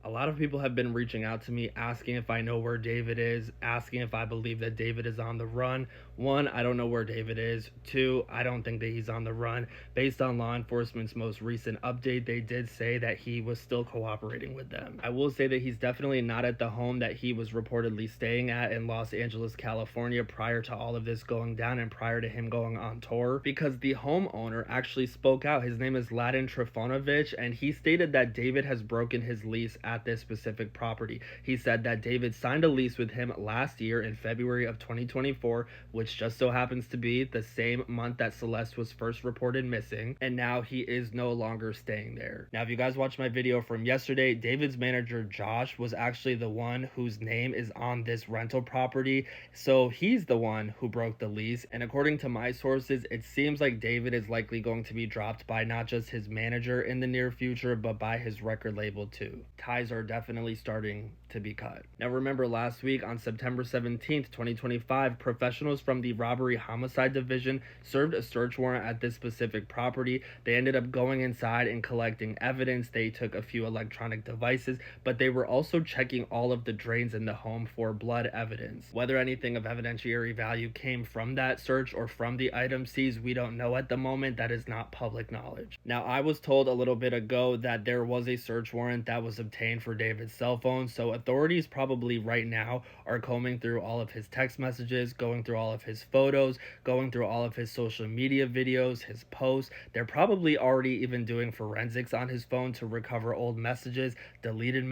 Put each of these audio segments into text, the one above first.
A lot of people have been reaching out to me asking if I know where David is, asking if I believe that David is on the run. One, I don't know where David is. Two, I don't think that he's on the run. Based on law enforcement's most recent update, they did say that he was still cooperating with them. I will say that he's definitely not at the home that he was reportedly staying at in Los Angeles, California prior to all of this going down and prior to him going on tour, because the homeowner actually spoke out. His name is Ladin Trifonovich, and he stated that David has broken his lease at this specific property. He said that David signed a lease with him last year in February of 2024, which just so happens to be the same month that Celeste was first reported missing, and now he is no longer staying there. Now, if you guys watched my video from yesterday, David's manager Josh was actually the one whose name is on this rental property, so he's the one who broke the lease. And according to my sources, it seems like David is likely going to be dropped by not just his manager in the near future, but by his record label too. Ties are definitely starting to be cut. Now, remember last week on September 17th, 2025, professionals from the robbery homicide division served a search warrant at this specific property. They ended up going inside and collecting evidence. They took a few electronic devices, but they were also checking all of the drains in the home for blood evidence. Whether anything of evidentiary value came from that search or from the item seized, we don't know at the moment. That is not public knowledge. Now, I was told a little bit ago that there was a search warrant that was obtained for David's cell phone, so authorities probably right now are combing through all of his text messages, going through all of his photos, going through all of his social media videos, his posts. They're probably already even doing forensics on his phone to recover old messages, deleted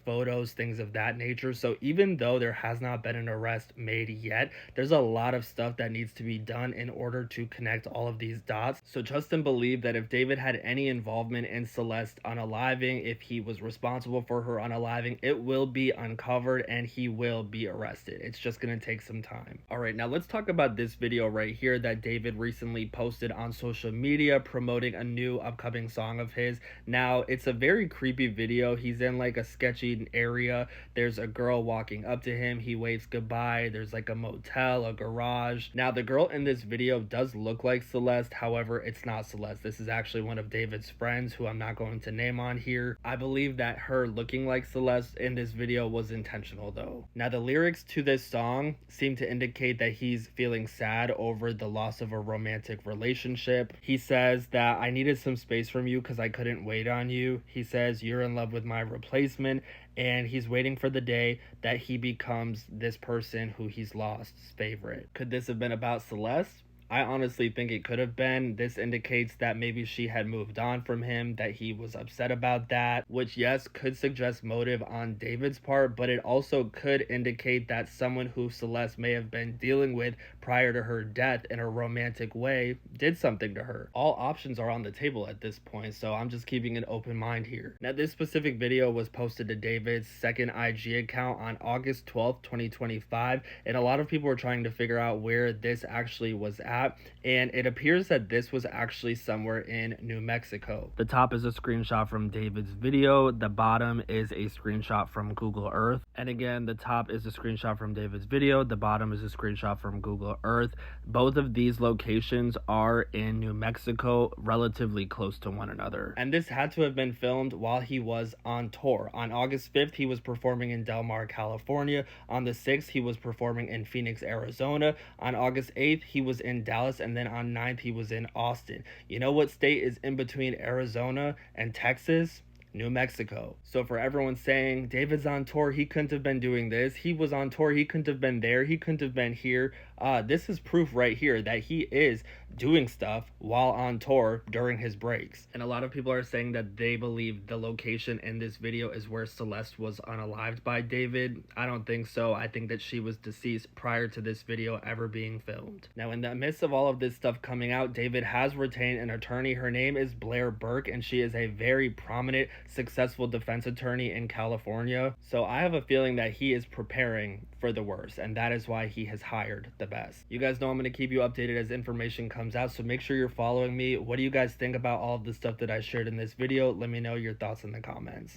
photos, things of that nature. So even though there has not been an arrest made yet, there's a lot of stuff that needs to be done in order to connect all of these dots. So trust and believe that if David had any involvement in Celeste unaliving, if he was responsible for her unaliving, it will be uncovered and he will be arrested. It's just going to take some time. All right, now let's talk about this video right here that David recently posted on social media promoting a new upcoming song of his. Now, it's a very creepy video. He's in like a sketchy area. There's a girl walking up to him. He waves goodbye. There's like a motel, a garage. Now, the girl in this video does look like Celeste. However, it's not Celeste. This is actually one of David's friends who I'm not going to name on here. I believe that her looking like Celeste in this video was intentional though. Now, the lyrics to this song seem to indicate that he's feeling sad over the loss of a romantic relationship. He says that I needed some space from you because I couldn't wait on you. He says you're in love with my replacement, and he's waiting for the day that he becomes this person who he's lost's favorite. Could this have been about Celeste? I honestly think it could have been. This indicates that maybe she had moved on from him, that he was upset about that, which yes, could suggest motive on David's part, but it also could indicate that someone who Celeste may have been dealing with prior to her death in a romantic way did something to her. All options are on the table at this point, so I'm just keeping an open mind here. Now, this specific video was posted to David's second IG account on August 12th, 2025, and a lot of people were trying to figure out where this actually was at. And it appears that this was actually somewhere in New Mexico. The top is a screenshot from David's video. The bottom is a screenshot from Google Earth. And again, the top is a screenshot from David's video. The bottom is a screenshot from Google Earth. Both of these locations are in New Mexico, relatively close to one another. And this had to have been filmed while he was on tour. On August 5th, he was performing in Del Mar, California. On the 6th, he was performing in Phoenix, Arizona. On August 8th, he was in Dallas, and then on 9th he was in Austin. You know what state is in between Arizona and Texas? New Mexico. So for everyone saying David's on tour, he couldn't have been doing this, he was on tour, he couldn't have been there, he couldn't have been here, this is proof right here that he is doing stuff while on tour during his breaks. And a lot of people are saying that they believe the location in this video is where Celeste was unalived by David. I don't think so. I think that she was deceased prior to this video ever being filmed. Now, in the midst of all of this stuff coming out, David has retained an attorney. Her name is Blair Burke, and she is a very prominent, successful defense attorney in California. So I have a feeling that he is preparing for the worst, and that is why he has hired the best. You guys know I'm going to keep you updated as information comes out, so make sure you're following me. What do you guys think about all of the stuff that I shared in this video? Let me know your thoughts in the comments.